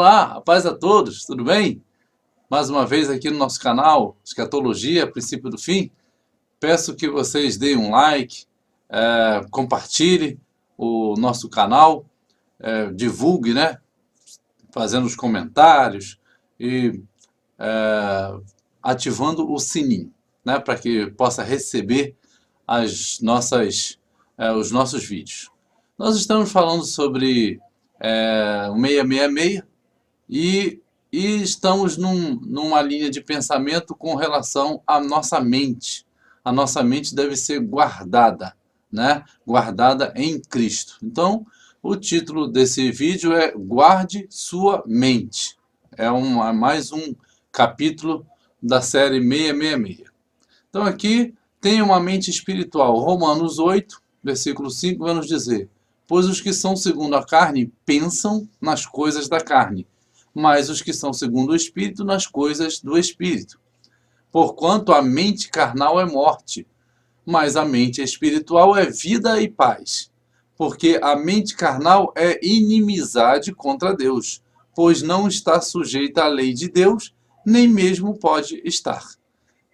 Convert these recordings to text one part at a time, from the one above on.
Olá, a paz a todos, tudo bem? Mais uma vez aqui no nosso canal Escatologia, Princípio do Fim. Peço que vocês deem um like, compartilhe o nosso canal, divulgue, né? Fazendo os comentários e ativando o sininho, né? Para que possa receber os nossos vídeos. Nós estamos falando sobre o 666 e estamos numa linha de pensamento com relação à nossa mente. A nossa mente deve ser guardada, né? Guardada em Cristo. Então, o título desse vídeo é Guarde Sua Mente. É mais um capítulo da série 666. Então, aqui tem uma mente espiritual. Romanos 8, versículo 5, vai nos dizer: pois os que são segundo a carne pensam nas coisas da carne, mas os que são segundo o Espírito nas coisas do Espírito. Porquanto a mente carnal é morte, mas a mente espiritual é vida e paz. Porque a mente carnal é inimizade contra Deus, pois não está sujeita à lei de Deus, nem mesmo pode estar.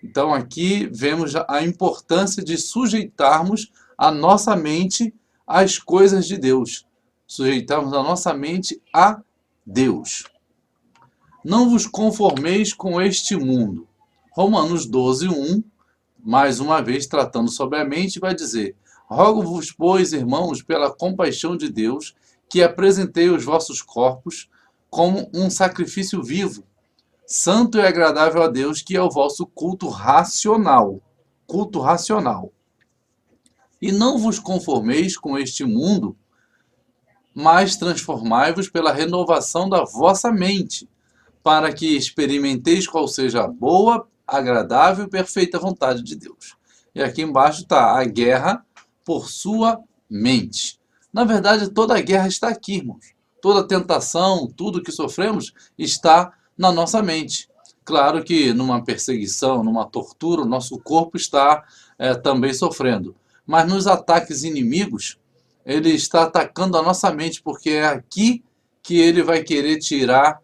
Então aqui vemos a importância de sujeitarmos a nossa mente às coisas de Deus. Sujeitarmos a nossa mente a Deus. Não vos conformeis com este mundo. Romanos 12, 1, mais uma vez tratando sobre a mente, vai dizer: rogo-vos, pois, irmãos, pela compaixão de Deus, que apresentei os vossos corpos como um sacrifício vivo, santo e agradável a Deus, que é o vosso culto racional. Culto racional. E não vos conformeis com este mundo, mas transformai-vos pela renovação da vossa mente, para que experimenteis qual seja a boa, agradável e perfeita vontade de Deus. E aqui embaixo está a guerra por sua mente. Na verdade, toda a guerra está aqui, irmãos. Toda tentação, tudo que sofremos está na nossa mente. Claro que numa perseguição, numa tortura, o nosso corpo está também sofrendo. Mas nos ataques inimigos, ele está atacando a nossa mente, porque é aqui que ele vai querer tirar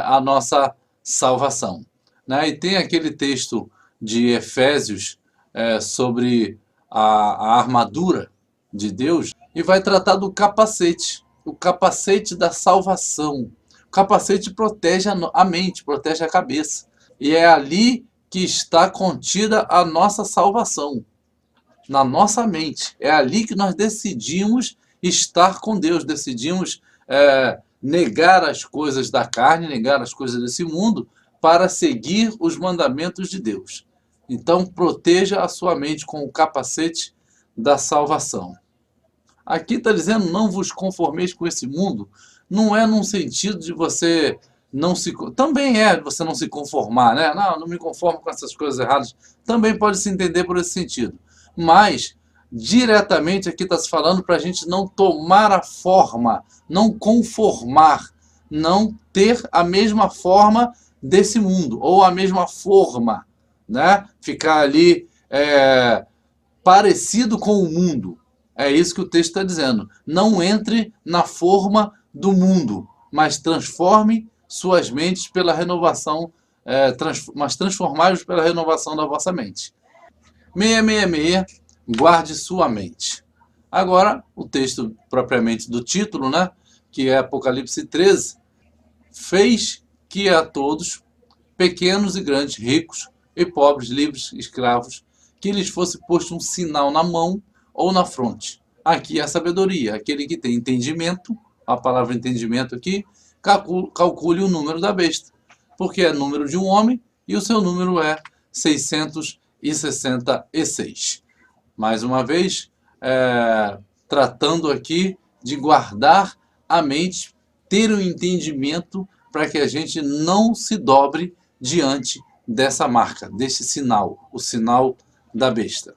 a nossa salvação. Né? E tem aquele texto de Efésios sobre a armadura de Deus, e vai tratar do capacete, o capacete da salvação. O capacete protege a mente, protege a cabeça. E é ali que está contida a nossa salvação. Na nossa mente. É ali que nós decidimos estar com Deus, decidimos negar as coisas da carne, negar as coisas desse mundo, para seguir os mandamentos de Deus. Então, proteja a sua mente com o capacete da salvação. Aqui está dizendo, não vos conformeis com esse mundo, não é num sentido de você não se... Também é você não se conformar, né? Não me conformo com essas coisas erradas. Também pode se entender por esse sentido. Mas, diretamente aqui está se falando para a gente não tomar a forma, não conformar, não ter a mesma forma desse mundo, ou a mesma forma, né? Ficar ali parecido com o mundo. É isso que o texto está dizendo. Não entre na forma do mundo, mas transforme suas mentes pela renovação, mas transformai-vos pela renovação da vossa mente. 666, guarde sua mente. Agora, o texto propriamente do título, né, que é Apocalipse 13, fez que a todos, pequenos e grandes, ricos e pobres, livres, escravos, que lhes fosse posto um sinal na mão ou na fronte. Aqui é a sabedoria. Aquele que tem entendimento, a palavra entendimento aqui, calcule o número da besta, porque é número de um homem e o seu número é 666. Mais uma vez, tratando aqui de guardar a mente, ter um entendimento para que a gente não se dobre diante dessa marca, desse sinal, o sinal da besta.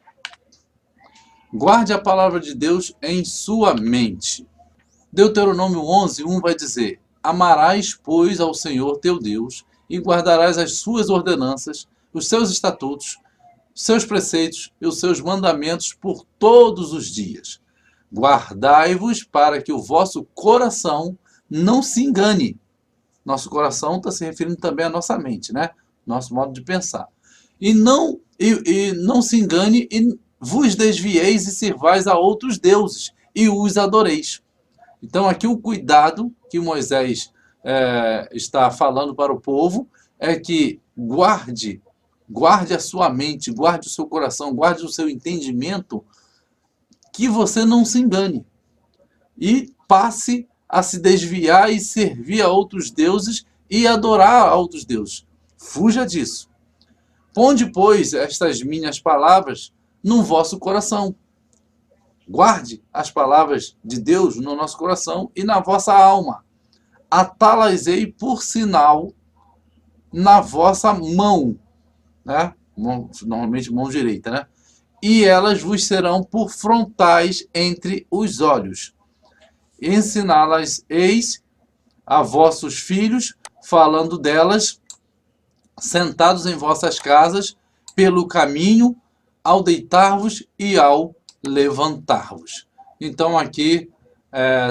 Guarde a palavra de Deus em sua mente. Deuteronômio 11, 1 vai dizer: amarás, pois, ao Senhor teu Deus, e guardarás as suas ordenanças, os seus estatutos, os seus preceitos e os seus mandamentos por todos os dias. Guardai-vos para que o vosso coração não se engane, Nosso coração está se referindo também à nossa mente, né? Nosso modo de pensar. E não se engane e vos desvieis e sirvais a outros deuses e os adoreis. Então aqui o cuidado que Moisés está falando para o povo é que guarde a sua mente, guarde o seu coração, guarde o seu entendimento, que você não se engane e passe a se desviar e servir a outros deuses e adorar a outros deuses. Fuja disso. Ponde, pois, estas minhas palavras no vosso coração. Guarde as palavras de Deus no nosso coração e na vossa alma. Atá-las-ei por sinal na vossa mão, né? Normalmente mão direita, né? E elas vos serão por frontais entre os olhos. Ensiná-las-eis a vossos filhos, falando delas, sentados em vossas casas, pelo caminho, ao deitar-vos e ao levantar-vos. Então aqui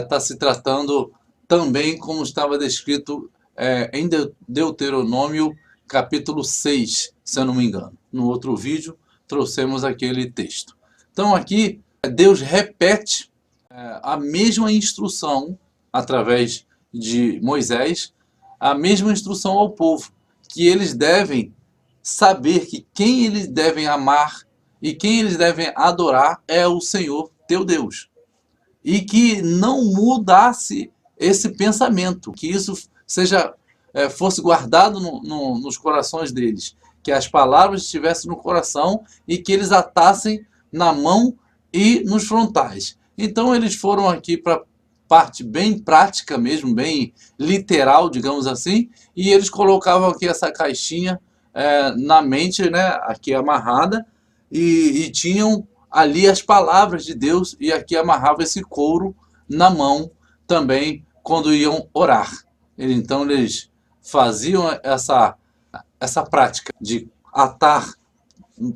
está se tratando também como estava descrito em Deuteronômio capítulo 6, se eu não me engano. No outro vídeo trouxemos aquele texto. Então aqui Deus repete a mesma instrução através de Moisés, a mesma instrução ao povo, que eles devem saber que quem eles devem amar e quem eles devem adorar é o Senhor teu Deus. E que não mudasse esse pensamento, que isso fosse guardado nos corações deles, que as palavras estivessem no coração e que eles atassem na mão e nos frontais. Então eles foram aqui para parte bem prática mesmo, bem literal, digamos assim, e eles colocavam aqui essa caixinha na mente, né, aqui amarrada, e tinham ali as palavras de Deus, e aqui amarrava esse couro na mão também quando iam orar. Então eles faziam essa prática de atar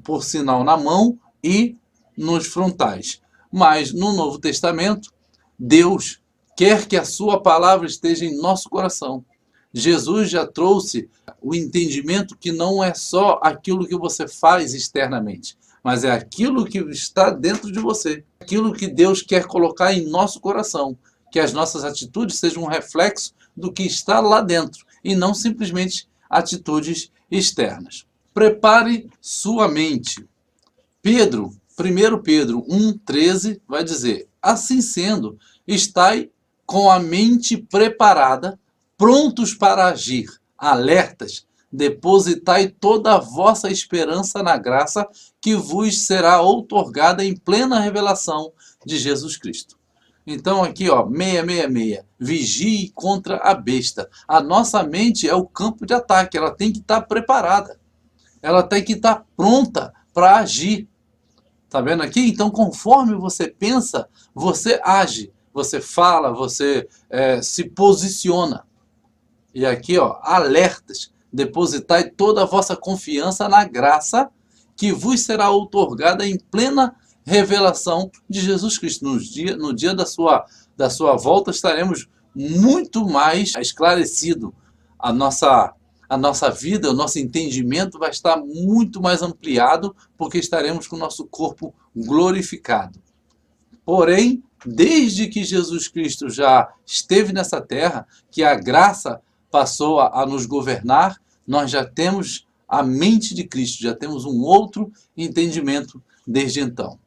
por sinal na mão e nos frontais. Mas no Novo Testamento, Deus quer que a sua palavra esteja em nosso coração. Jesus já trouxe o entendimento que não é só aquilo que você faz externamente, mas é aquilo que está dentro de você, aquilo que Deus quer colocar em nosso coração, que as nossas atitudes sejam um reflexo do que está lá dentro e não simplesmente atitudes externas. Prepare sua mente. 1 Pedro 1,13 vai dizer: assim sendo, estai com a mente preparada, prontos para agir, alertas, depositai toda a vossa esperança na graça que vos será outorgada em plena revelação de Jesus Cristo. Então aqui, 666, vigie contra a besta. A nossa mente é o campo de ataque, ela tem que estar preparada, ela tem que estar pronta para agir. Tá vendo aqui? Então, conforme você pensa, você age, você fala, você se posiciona. E aqui, alertas, depositai toda a vossa confiança na graça que vos será outorgada em plena revelação de Jesus Cristo. No dia da sua volta estaremos muito mais esclarecido. A nossa vida, o nosso entendimento vai estar muito mais ampliado, porque estaremos com o nosso corpo glorificado. Porém, desde que Jesus Cristo já esteve nessa terra, que a graça passou a nos governar, nós já temos a mente de Cristo, já temos um outro entendimento desde então.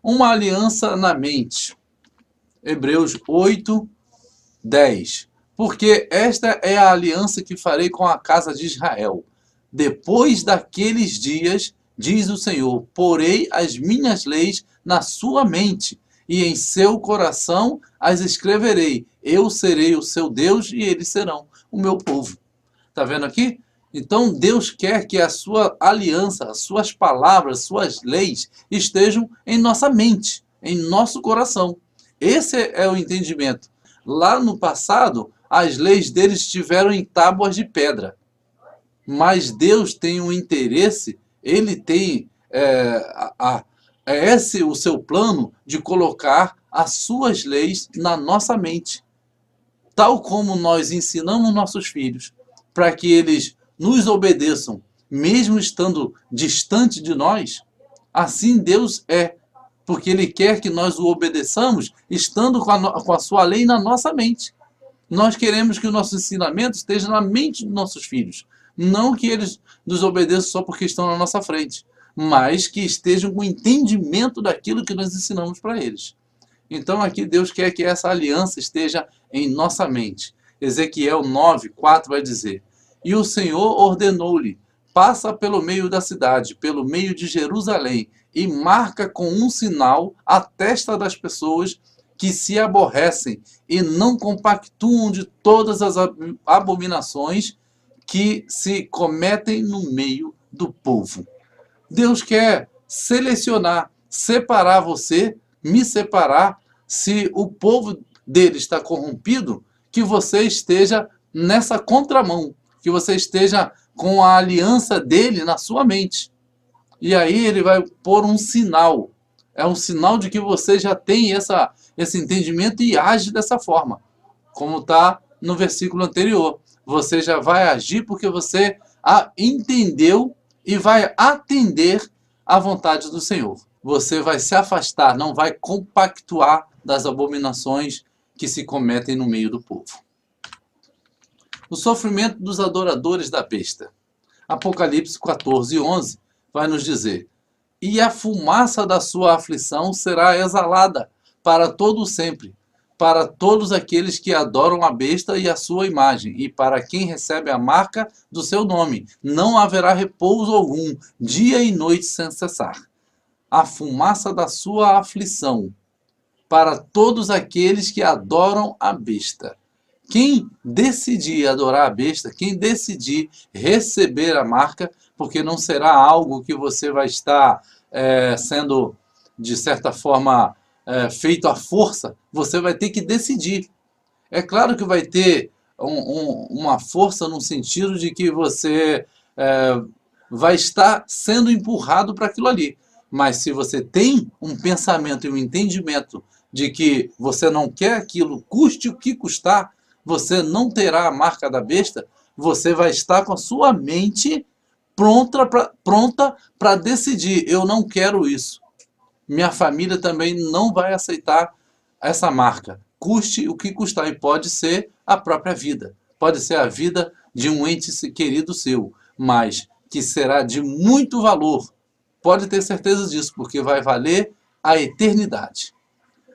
Uma aliança na mente. Hebreus 8, 10. Porque esta é a aliança que farei com a casa de Israel. Depois daqueles dias, diz o Senhor, porei as minhas leis na sua mente, e em seu coração as escreverei. Eu serei o seu Deus, e eles serão o meu povo. Está vendo aqui? Então Deus quer que a sua aliança, as suas palavras, suas leis estejam em nossa mente, em nosso coração. Esse é o entendimento. Lá no passado, as leis deles estiveram em tábuas de pedra. Mas Deus tem um interesse, Ele tem esse o seu plano de colocar as suas leis na nossa mente. tal como nós ensinamos nossos filhos para que eles nos obedeçam, mesmo estando distante de nós, assim Deus é, porque Ele quer que nós o obedeçamos estando com a sua lei na nossa mente. Nós queremos que o nosso ensinamento esteja na mente dos nossos filhos. Não que eles nos obedeçam só porque estão na nossa frente, mas que estejam com entendimento daquilo que nós ensinamos para eles. Então aqui Deus quer que essa aliança esteja em nossa mente. Ezequiel 9:4 vai dizer: E o Senhor ordenou-lhe: passa pelo meio da cidade, pelo meio de Jerusalém, e marca com um sinal a testa das pessoas que se aborrecem e não compactuam de todas as abominações que se cometem no meio do povo. Deus quer selecionar, separar você, me separar, se o povo dele está corrompido, que você esteja nessa contramão, que você esteja com a aliança dele na sua mente. E aí ele vai pôr um sinal. É um sinal de que você já tem esse entendimento e age dessa forma. Como está no versículo anterior. Você já vai agir porque você entendeu e vai atender à vontade do Senhor. Você vai se afastar, não vai compactuar das abominações que se cometem no meio do povo. O sofrimento dos adoradores da besta. Apocalipse 14:11 vai nos dizer: E a fumaça da sua aflição será exalada para todo sempre, para todos aqueles que adoram a besta e a sua imagem, e para quem recebe a marca do seu nome. Não haverá repouso algum, dia e noite sem cessar. A fumaça da sua aflição, para todos aqueles que adoram a besta. Quem decidir adorar a besta, quem decidir receber a marca, porque não será algo que você vai estar sendo, de certa forma, feito à força, você vai ter que decidir. É claro que vai ter uma força no sentido de que você vai estar sendo empurrado para aquilo ali. Mas se você tem um pensamento e um entendimento de que você não quer aquilo, custe o que custar, você não terá a marca da besta, você vai estar com a sua mente pronta para decidir: eu não quero isso. Minha família também não vai aceitar essa marca, custe o que custar. E pode ser a própria vida, pode ser a vida de um ente querido seu, mas que será de muito valor. Pode ter certeza disso, porque vai valer a eternidade.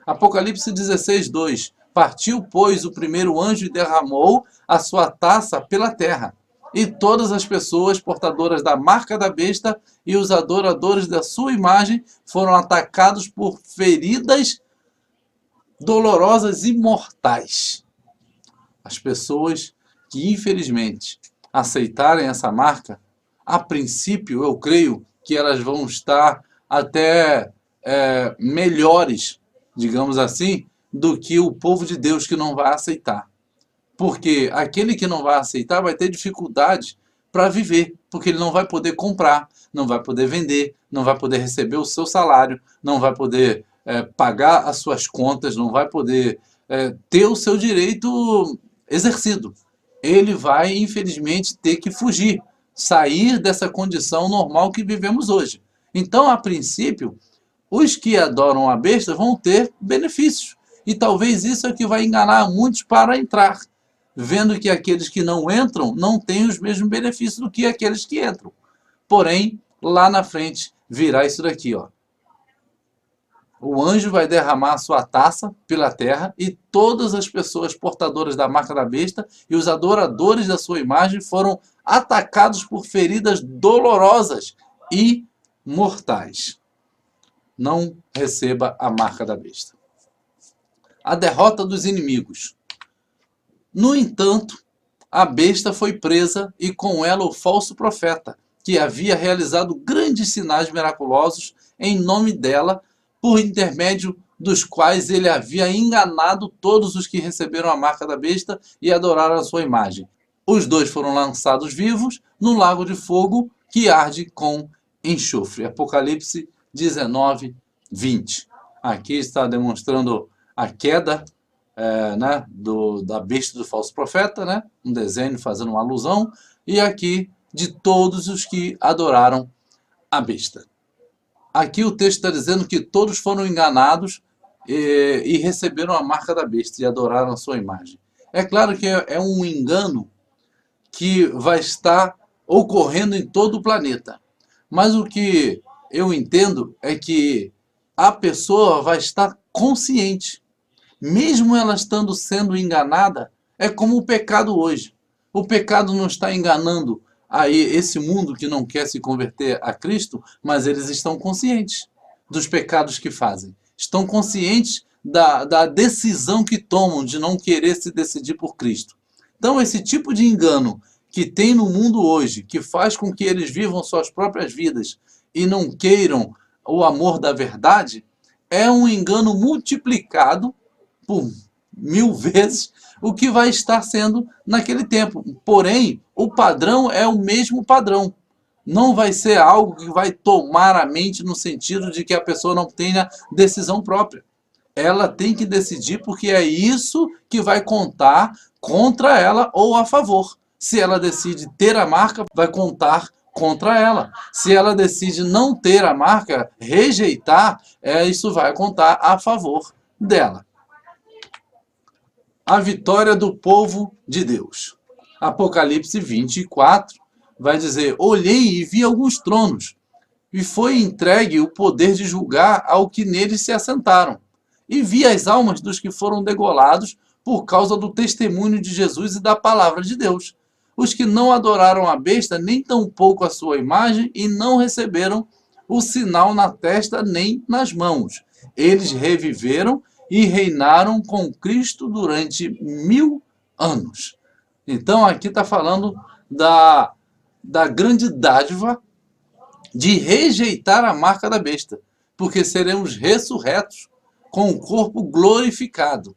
Apocalipse 16:2. Partiu, pois, o primeiro anjo e derramou a sua taça pela terra. E todas as pessoas portadoras da marca da besta e os adoradores da sua imagem foram atacados por feridas dolorosas e mortais. As pessoas que, infelizmente, aceitarem essa marca, a princípio, eu creio que elas vão estar até melhores, digamos assim, do que o povo de Deus que não vai aceitar. Porque aquele que não vai aceitar vai ter dificuldade para viver, porque ele não vai poder comprar, não vai poder vender, não vai poder receber o seu salário, não vai poder pagar as suas contas, não vai poder ter o seu direito exercido. Ele vai, infelizmente, ter que fugir, sair dessa condição normal que vivemos hoje. Então, a princípio, os que adoram a besta vão ter benefícios. E talvez isso é que vai enganar muitos para entrar, vendo que aqueles que não entram não têm os mesmos benefícios do que aqueles que entram. Porém, lá na frente virá isso daqui, ó. O anjo vai derramar a sua taça pela terra e todas as pessoas portadoras da marca da besta e os adoradores da sua imagem foram atacados por feridas dolorosas e mortais. Não receba a marca da besta. A derrota dos inimigos. No entanto, a besta foi presa e com ela o falso profeta, que havia realizado grandes sinais miraculosos em nome dela, por intermédio dos quais ele havia enganado todos os que receberam a marca da besta e adoraram a sua imagem. Os dois foram lançados vivos no lago de fogo que arde com enxofre. Apocalipse 19:20. Aqui está demonstrando a queda né, da besta do falso profeta, né, um desenho fazendo uma alusão, e aqui de todos os que adoraram a besta. Aqui o texto está dizendo que todos foram enganados e receberam a marca da besta e adoraram a sua imagem. É claro que é um engano que vai estar ocorrendo em todo o planeta. Mas o que eu entendo é que a pessoa vai estar consciente. Mesmo ela estando sendo enganada, é como o pecado hoje. O pecado não está enganando aí esse mundo que não quer se converter a Cristo, mas eles estão conscientes dos pecados que fazem. Estão conscientes da decisão que tomam de não querer se decidir por Cristo. Então, esse tipo de engano que tem no mundo hoje, que faz com que eles vivam suas próprias vidas e não queiram o amor da verdade, é um engano multiplicado por 1000 vezes o que vai estar sendo naquele tempo. Porém, o padrão é o mesmo padrão. Não vai ser algo que vai tomar a mente no sentido de que a pessoa não tenha decisão própria. Ela tem que decidir porque é isso que vai contar contra ela ou a favor. Se ela decide ter a marca, vai contar contra ela. Se ela decide não ter a marca, rejeitar, isso vai contar a favor dela. A vitória do povo de Deus. Apocalipse 24 vai dizer: olhei e vi alguns tronos, e foi entregue o poder de julgar ao que neles se assentaram. E vi as almas dos que foram degolados por causa do testemunho de Jesus e da palavra de Deus. Os que não adoraram a besta, nem tampouco a sua imagem, e não receberam o sinal na testa nem nas mãos. Eles reviveram e reinaram com Cristo durante 1000 anos. Então aqui está falando da grande dádiva de rejeitar a marca da besta, porque seremos ressurretos com o corpo glorificado.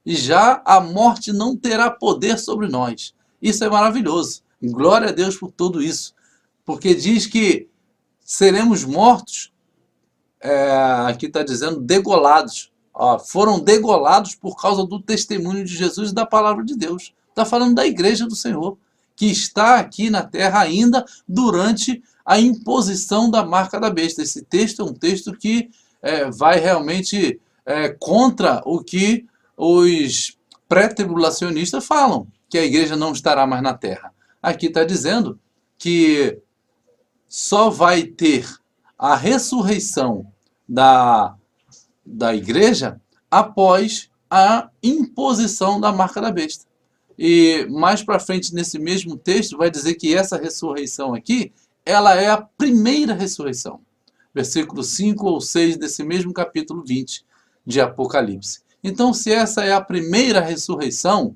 E já a morte não terá poder sobre nós. Isso é maravilhoso. Glória a Deus por tudo isso. Porque diz que seremos mortos, aqui está dizendo degolados. Foram degolados por causa do testemunho de Jesus e da palavra de Deus. Está falando da igreja do Senhor, que está aqui na terra ainda durante a imposição da marca da besta. Esse texto é um texto que vai realmente contra o que os pré-tribulacionistas falam, que a igreja não estará mais na terra. Aqui está dizendo que só vai ter a ressurreição da igreja após a imposição da marca da besta. E mais para frente nesse mesmo texto vai dizer que essa ressurreição aqui, ela é a primeira ressurreição. Versículo 5 ou 6 desse mesmo capítulo 20 de Apocalipse. Então, se essa é a primeira ressurreição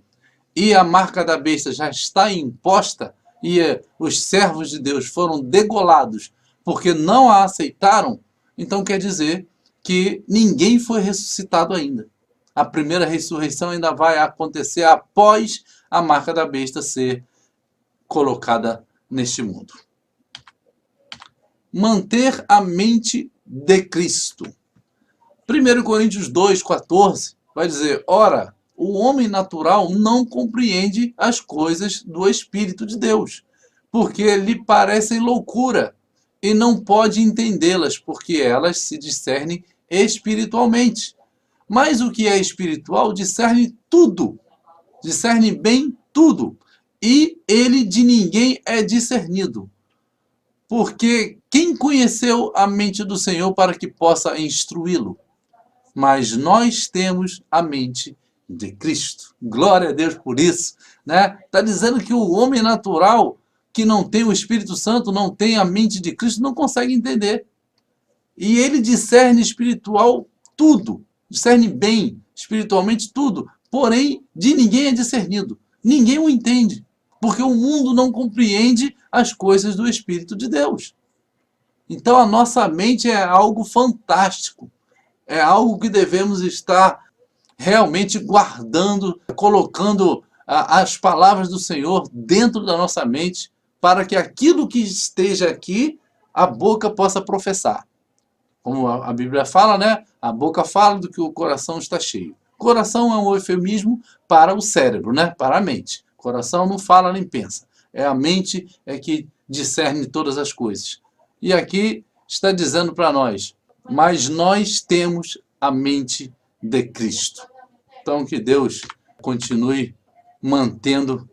e a marca da besta já está imposta e os servos de Deus foram degolados porque não a aceitaram, então quer dizer que ninguém foi ressuscitado ainda. A primeira ressurreição ainda vai acontecer após a marca da besta ser colocada neste mundo. Manter a mente de Cristo. 1 Coríntios 2,14 vai dizer: ora, o homem natural não compreende as coisas do Espírito de Deus, porque lhe parecem loucura, e não pode entendê-las, porque elas se discernem espiritualmente. Mas o que é espiritual discerne tudo, discerne bem tudo, e ele de ninguém é discernido. Porque quem conheceu a mente do Senhor para que possa instruí-lo? Mas nós temos a mente de Cristo. Glória a Deus por isso, né? Está dizendo que o homem natural que não tem o Espírito Santo, não tem a mente de Cristo, não consegue entender. E ele discerne espiritual tudo, discerne bem espiritualmente tudo, porém de ninguém é discernido. Ninguém o entende, porque o mundo não compreende as coisas do Espírito de Deus. Então a nossa mente é algo fantástico, é algo que devemos estar realmente guardando, colocando as palavras do Senhor dentro da nossa mente, para que aquilo que esteja aqui, a boca possa professar. Como a Bíblia fala, né? A boca fala do que o coração está cheio. Coração é um eufemismo para o cérebro, né? Para a mente. Coração não fala nem pensa. É a mente que discerne todas as coisas. E aqui está dizendo para nós, mas nós temos a mente de Cristo. Então que Deus continue mantendo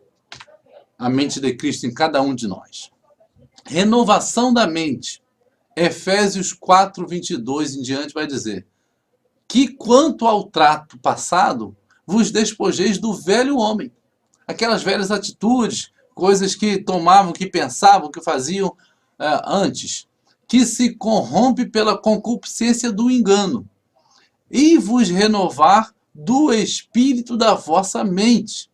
a mente de Cristo em cada um de nós. Renovação da mente. Efésios 4, 22 em diante vai dizer que quanto ao trato passado, vos despojeis do velho homem. Aquelas velhas atitudes, coisas que tomavam, que pensavam, que faziam antes, que se corrompe pela concupiscência do engano, e vos renovar do espírito da vossa mente,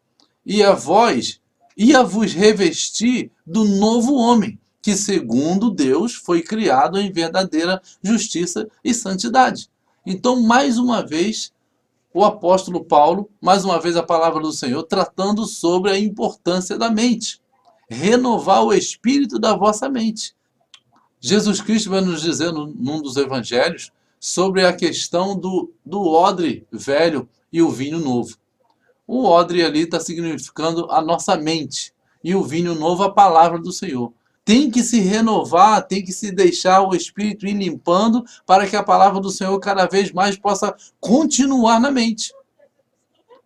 e a vos revestir do novo homem, que segundo Deus foi criado em verdadeira justiça e santidade. Então, mais uma vez, o apóstolo Paulo, mais uma vez a palavra do Senhor, tratando sobre a importância da mente. Renovar o espírito da vossa mente. Jesus Cristo vai nos dizer num dos evangelhos sobre a questão do odre velho e o vinho novo. O odre ali está significando a nossa mente e o vinho novo a palavra do Senhor. Tem que se renovar, tem que se deixar o Espírito ir limpando para que a palavra do Senhor cada vez mais possa continuar na mente.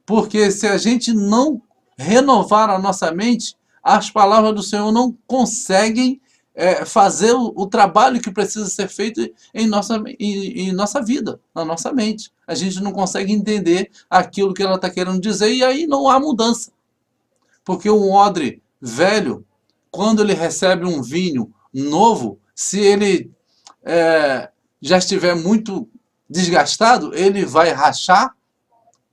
Porque se a gente não renovar a nossa mente, as palavras do Senhor não conseguem fazer o trabalho que precisa ser feito em nossa vida, na nossa mente. A gente não consegue entender aquilo que ela está querendo dizer e aí não há mudança. Porque um odre velho, quando ele recebe um vinho novo, se ele já estiver muito desgastado, ele vai rachar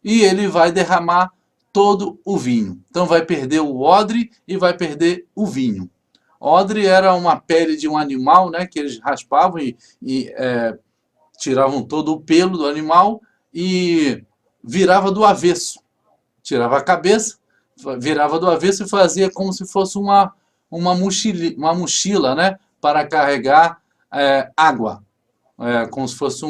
e ele vai derramar todo o vinho. Então vai perder o odre e vai perder o vinho. Odre era uma pele de um animal, né, que eles raspavam e tiravam todo o pelo do animal e virava do avesso. Tirava a cabeça, virava do avesso e fazia como se fosse uma mochila, né, para carregar água. Como se fosse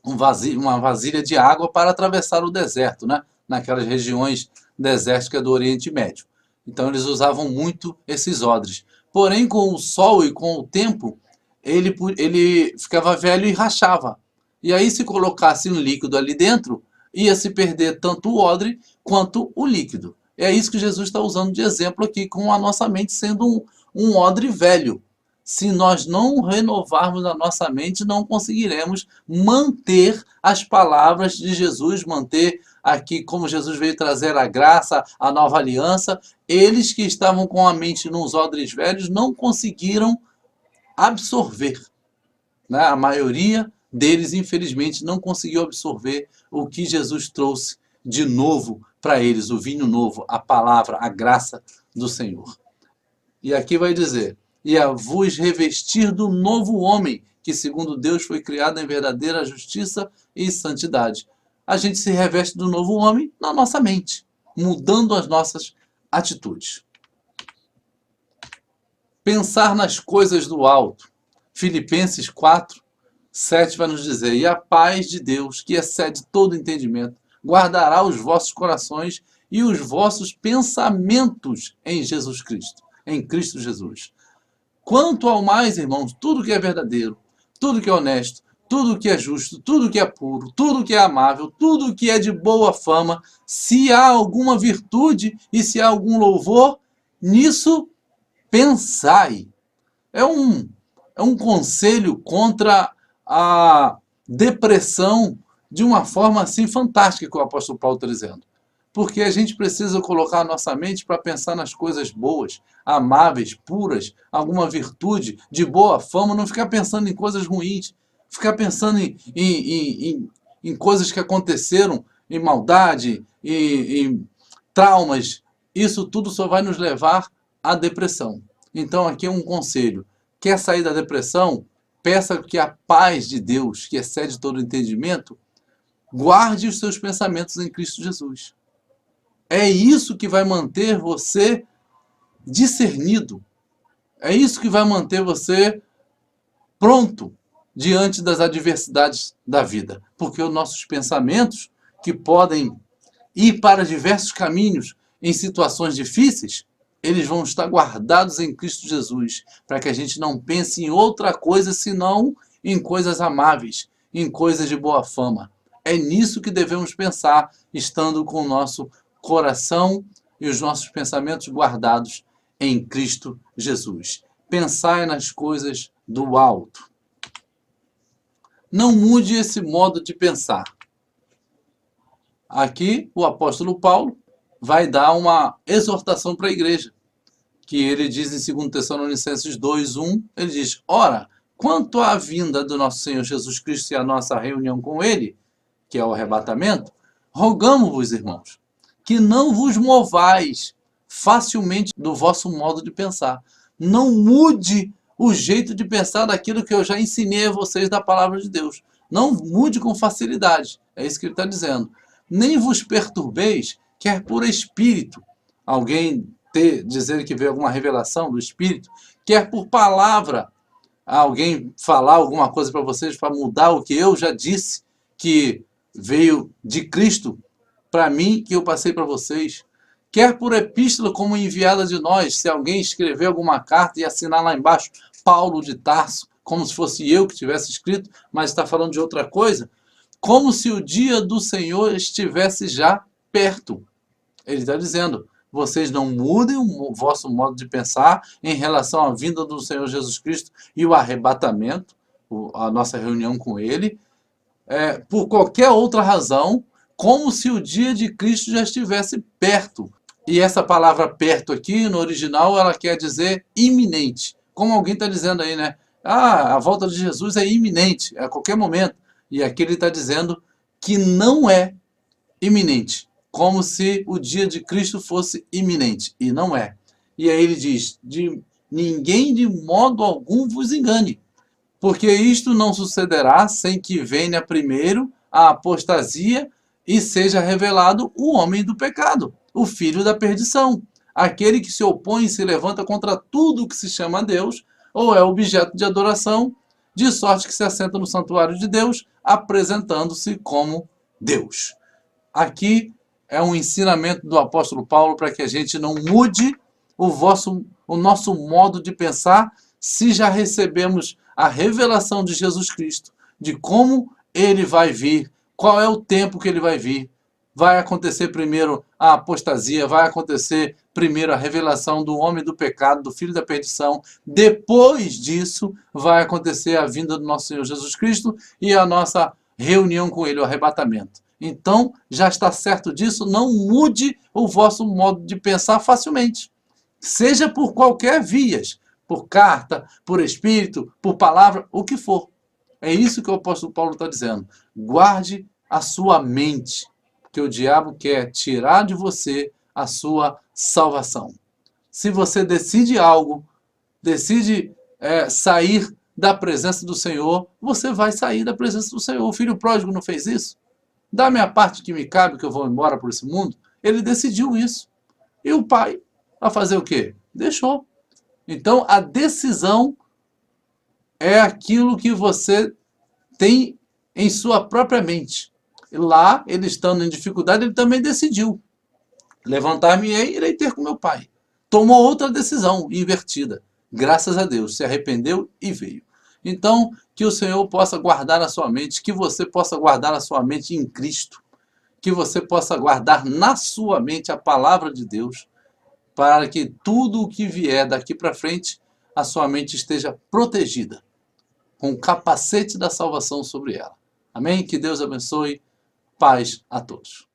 uma vasilha de água para atravessar o deserto, né, naquelas regiões desérticas do Oriente Médio. Então eles usavam muito esses odres. Porém, com o sol e com o tempo, ele ficava velho e rachava. E aí, se colocasse um líquido ali dentro, ia se perder tanto o odre quanto o líquido. É isso que Jesus está usando de exemplo aqui, com a nossa mente sendo um odre velho. Se nós não renovarmos a nossa mente, não conseguiremos manter as palavras de Jesus, manter aqui como Jesus veio trazer a graça, a nova aliança. Eles que estavam com a mente nos odres velhos não conseguiram absorver, né? A maioria deles, infelizmente, não conseguiu absorver o que Jesus trouxe de novo para eles, o vinho novo, a palavra, a graça do Senhor. E aqui vai dizer, e a vos revestir do novo homem, que segundo Deus foi criado em verdadeira justiça e santidade. A gente se reveste do novo homem na nossa mente, mudando as nossas atitudes. Pensar nas coisas do alto. Filipenses 4, 7 vai nos dizer, e a paz de Deus, que excede todo entendimento, guardará os vossos corações e os vossos pensamentos em Jesus Cristo, em Cristo Jesus. Quanto ao mais, irmãos, tudo que é verdadeiro, tudo que é honesto, tudo que é justo, tudo que é puro, tudo que é amável, tudo que é de boa fama, se há alguma virtude e se há algum louvor, nisso pensai. É um conselho contra a depressão de uma forma assim fantástica que o apóstolo Paulo está dizendo. Porque a gente precisa colocar a nossa mente para pensar nas coisas boas, amáveis, puras, alguma virtude, de boa fama, não ficar pensando em coisas ruins, ficar pensando em coisas que aconteceram, em maldade, em traumas. Isso tudo só vai nos levar à depressão. Então aqui é um conselho. Quer sair da depressão? Peça que a paz de Deus, que excede todo entendimento, guarde os seus pensamentos em Cristo Jesus. É isso que vai manter você discernido. É isso que vai manter você pronto diante das adversidades da vida. Porque os nossos pensamentos, que podem ir para diversos caminhos em situações difíceis, eles vão estar guardados em Cristo Jesus, para que a gente não pense em outra coisa senão em coisas amáveis, em coisas de boa fama. É nisso que devemos pensar, estando com o nosso coração e os nossos pensamentos guardados em Cristo Jesus. Pensai nas coisas do alto. Não mude esse modo de pensar. Aqui, o apóstolo Paulo vai dar uma exortação para a igreja, que ele diz em 2 Tessalonicenses 2:1, ele diz: ora, quanto à vinda do nosso Senhor Jesus Cristo e a nossa reunião com ele, que é o arrebatamento, rogamo-vos, irmãos, que não vos movais facilmente do vosso modo de pensar. Não mude o jeito de pensar daquilo que eu já ensinei a vocês da palavra de Deus. Não mude com facilidade. É isso que ele está dizendo. Nem vos perturbeis, quer por espírito. Alguém dizer que veio alguma revelação do espírito, quer por palavra. Alguém falar alguma coisa para vocês para mudar o que eu já disse que veio de Cristo para mim, que eu passei para vocês. Quer por epístola como enviada de nós, se alguém escrever alguma carta e assinar lá embaixo, Paulo de Tarso, como se fosse eu que tivesse escrito, mas está falando de outra coisa, como se o dia do Senhor estivesse já perto. Ele está dizendo, vocês não mudem o vosso modo de pensar em relação à vinda do Senhor Jesus Cristo e o arrebatamento, a nossa reunião com Ele, por qualquer outra razão, como se o dia de Cristo já estivesse perto. E essa palavra perto aqui, no original, ela quer dizer iminente. Como alguém está dizendo aí, né? Ah, a volta de Jesus é iminente, é a qualquer momento. E aqui ele está dizendo que não é iminente. Como se o dia de Cristo fosse iminente. E não é. E aí ele diz, ninguém de modo algum vos engane. Porque isto não sucederá sem que venha primeiro a apostasia e seja revelado o homem do pecado, o filho da perdição, aquele que se opõe e se levanta contra tudo que se chama Deus, ou é objeto de adoração, de sorte que se assenta no santuário de Deus, apresentando-se como Deus. Aqui é um ensinamento do apóstolo Paulo para que a gente não mude o nosso modo de pensar se já recebemos a revelação de Jesus Cristo, de como ele vai vir, qual é o tempo que ele vai vir. Vai acontecer primeiro a apostasia, vai acontecer primeiro a revelação do homem do pecado, do filho da perdição. Depois disso, vai acontecer a vinda do nosso Senhor Jesus Cristo e a nossa reunião com ele, o arrebatamento. Então, já está certo disso, não mude o vosso modo de pensar facilmente. Seja por qualquer vias, por carta, por espírito, por palavra, o que for. É isso que o apóstolo Paulo está dizendo. Guarde a sua mente, porque o diabo quer tirar de você a sua salvação. Se você decide algo, decide sair da presença do Senhor, você vai sair da presença do Senhor. O filho pródigo não fez isso? Dá minha parte que me cabe, que eu vou embora por esse mundo. Ele decidiu isso. E o pai, a fazer o quê? Deixou. Então, a decisão é aquilo que você tem em sua própria mente. Lá, ele estando em dificuldade, ele também decidiu. Levantar-me-ei e irei ter com meu pai. Tomou outra decisão invertida. Graças a Deus, se arrependeu e veio. Então, que o Senhor possa guardar a sua mente, que você possa guardar a sua mente em Cristo, que você possa guardar na sua mente a palavra de Deus, para que tudo o que vier daqui para frente, a sua mente esteja protegida, com o capacete da salvação sobre ela. Amém? Que Deus abençoe. Paz a todos.